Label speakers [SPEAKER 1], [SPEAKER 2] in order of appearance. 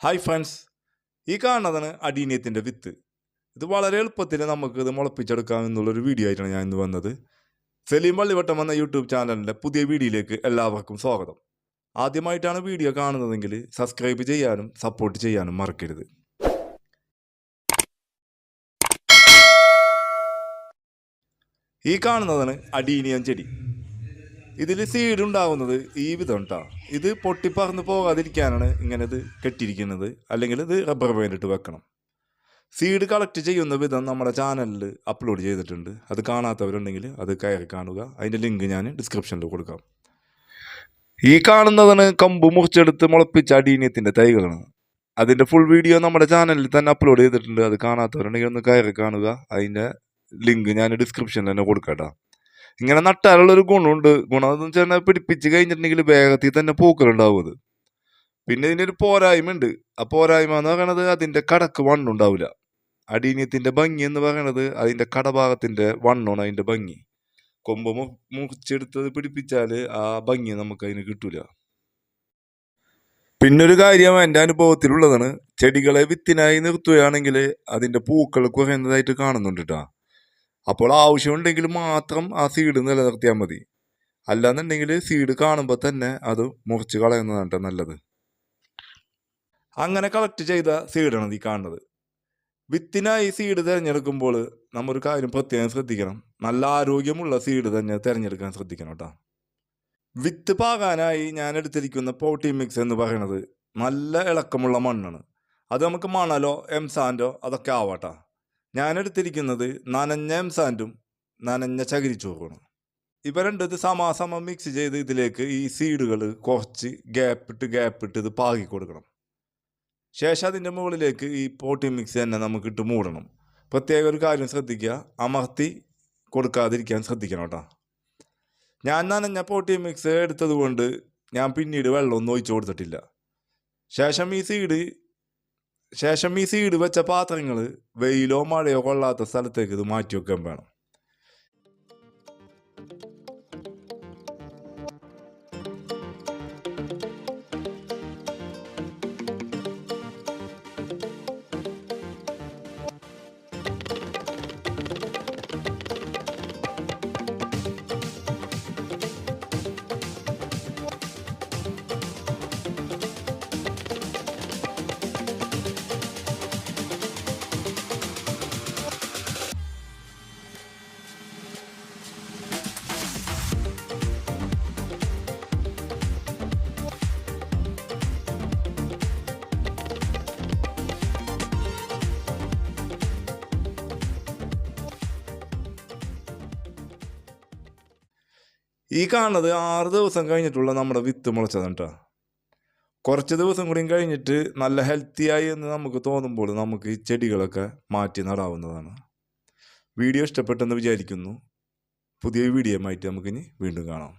[SPEAKER 1] Hi friends, ഈ കാണുന്നതാണ് അടീനിയത്തിൻ്റെ വിത്ത്. ഇത് വളരെ എളുപ്പത്തിൽ നമുക്ക് ഇത് മുളപ്പിച്ചെടുക്കാം എന്നുള്ളൊരു വീഡിയോ ആയിട്ടാണ് ഞാൻ ഇന്ന് വന്നത്. സലീം പള്ളിവട്ടം എന്ന യൂട്യൂബ് ചാനലിൻ്റെ പുതിയ വീഡിയോയിലേക്ക് എല്ലാവർക്കും സ്വാഗതം. ആദ്യമായിട്ടാണ് വീഡിയോ കാണുന്നതെങ്കിൽ സബ്സ്ക്രൈബ് ചെയ്യാനും സപ്പോർട്ട് ചെയ്യാനും മറക്കരുത്. ഈ കാണുന്നതാണ് അടീനിയം ചെടി. ഇതിൽ സീഡ് ഉണ്ടാകുന്നത് ഈ വിധം കേട്ടോ. ഇത് പൊട്ടിപ്പറന്ന് പോകാതിരിക്കാനാണ് ഇങ്ങനെ ഇത് കെട്ടിയിരിക്കുന്നത്, അല്ലെങ്കിൽ ഇത് റബ്ബർ ബാൻഡ് ഇട്ട് വെക്കണം. സീഡ് കളക്ട് ചെയ്യുന്ന വിധം നമ്മുടെ ചാനലിൽ അപ്ലോഡ് ചെയ്തിട്ടുണ്ട്. അത് കാണാത്തവരുണ്ടെങ്കിൽ അത് കയറി കാണുക. അതിൻ്റെ ലിങ്ക് ഞാൻ ഡിസ്ക്രിപ്ഷനിൽ കൊടുക്കാം. ഈ കാണുന്നതാണ് കമ്പ് മുറിച്ചെടുത്ത് മുളപ്പിച്ച അടീനിയത്തിൻ്റെ തൈകളാണ്. അതിൻ്റെ ഫുൾ വീഡിയോ നമ്മുടെ ചാനലിൽ തന്നെ അപ്ലോഡ് ചെയ്തിട്ടുണ്ട്. അത് കാണാത്തവരുണ്ടെങ്കിൽ ഒന്ന് കയറി കാണുക. അതിൻ്റെ ലിങ്ക് ഞാൻ ഡിസ്ക്രിപ്ഷനിൽ തന്നെ കൊടുക്കാം കേട്ടോ. ഇങ്ങനെ നട്ടാലുള്ളൊരു ഗുണമുണ്ട്. ഗുണം എന്ന് വെച്ചാൽ പിടിപ്പിച്ച് കഴിഞ്ഞിട്ടുണ്ടെങ്കിൽ വേഗത്തിൽ തന്നെ പൂക്കളുണ്ടാവും. അത് പിന്നെ ഇതിൻ്റെ ഒരു പോരായ്മ ഉണ്ട്. ആ പോരായ്മ എന്ന് പറയണത് അതിൻ്റെ കടക്ക് വണ്ണുണ്ടാവില്ല. അടീനിയത്തിൻ്റെ ഭംഗി എന്ന് പറയണത് അതിൻ്റെ കടഭാഗത്തിൻ്റെ വണ്ണമാണ് അതിൻ്റെ ഭംഗി. കൊമ്പ് മുറിച്ചെടുത്തത് പിടിപ്പിച്ചാൽ ആ ഭംഗി നമുക്ക് അതിന് കിട്ടൂല. പിന്നൊരു കാര്യം എൻ്റെ അനുഭവത്തിലുള്ളതാണ്. ചെടികളെ വിത്തിനായി നിർത്തുകയാണെങ്കിൽ അതിൻ്റെ പൂക്കൾ കുറയുന്നതായിട്ട് കാണുന്നുണ്ട് കേട്ടോ. അപ്പോൾ ആവശ്യമുണ്ടെങ്കിൽ മാത്രം ആ സീഡ് നിലനിർത്തിയാൽ മതി. അല്ലാന്നുണ്ടെങ്കിൽ സീഡ് കാണുമ്പോൾ തന്നെ അത് മുറിച്ച് കളയുന്നതാണ് നല്ലത്. അങ്ങനെ കളക്ട് ചെയ്ത സീഡാണ് ഈ കാണുന്നത്. വിത്തിനായി സീഡ് തിരഞ്ഞെടുക്കുമ്പോൾ നമ്മൊരു കാര്യം പ്രത്യേകം ശ്രദ്ധിക്കണം. നല്ല ആരോഗ്യമുള്ള സീഡ് തന്നെ തിരഞ്ഞെടുക്കാൻ ശ്രദ്ധിക്കണം കേട്ടോ. വിത്ത് പാകാനായി ഞാൻ എടുത്തിരിക്കുന്ന പോട്ടി മിക്സ് എന്ന് പറയുന്നത് നല്ല ഇളക്കമുള്ള മണ്ണാണ്. അത് നമുക്ക് മണലോ എംസാൻഡോ അതൊക്കെ ആവാട്ടോ. ഞാൻ എടുത്തിരിക്കുന്നത് നനഞ്ഞ എംസാൻഡും നനഞ്ഞ ചകിരിച്ചോറുമാണ്. ഇവ രണ്ടത് സമാസമം മിക്സ് ചെയ്ത് ഇതിലേക്ക് ഈ സീഡുകൾ കുറച്ച് ഗ്യാപ്പിട്ട് ഇത് പാകി കൊടുക്കണം. ശേഷം അതിൻ്റെ മുകളിലേക്ക് ഈ പോട്ടി മിക്സ് തന്നെ നമുക്കിട്ട് മൂടണം. പ്രത്യേക ഒരു കാര്യം ശ്രദ്ധിക്കുക, അമർത്തി കൊടുക്കാതിരിക്കാൻ ശ്രദ്ധിക്കണം കേട്ടോ. ഞാൻ നനഞ്ഞ പോട്ടി മിക്സ് എടുത്തത് കൊണ്ട് ഞാൻ പിന്നീട് വെള്ളമൊന്നും ഒഴിച്ചു കൊടുത്തിട്ടില്ല. ശേഷം ഈ സീഡ് വെച്ച പാത്രങ്ങൾ വെയിലോ മഴയോ കൊള്ളാത്ത സ്ഥലത്തേക്ക് ഇത് മാറ്റി വെക്കാൻ വേണം. ഈ കാണുന്നത് 6 ദിവസം കഴിഞ്ഞിട്ടുള്ള നമ്മുടെ വിത്ത് മുളച്ചതാണ് കേട്ടോ. കുറച്ച് ദിവസം കൂടിയും കഴിഞ്ഞിട്ട് നല്ല ഹെൽത്തിയായി എന്ന് നമുക്ക് തോന്നുമ്പോൾ നമുക്ക് ഈ ചെടികളൊക്കെ മാറ്റി നടാവുന്നതാണ്. വീഡിയോ ഇഷ്ടപ്പെട്ടെന്ന് വിചാരിക്കുന്നു. പുതിയ വീഡിയോ ആയിട്ട് നമുക്കിനി വീണ്ടും കാണാം.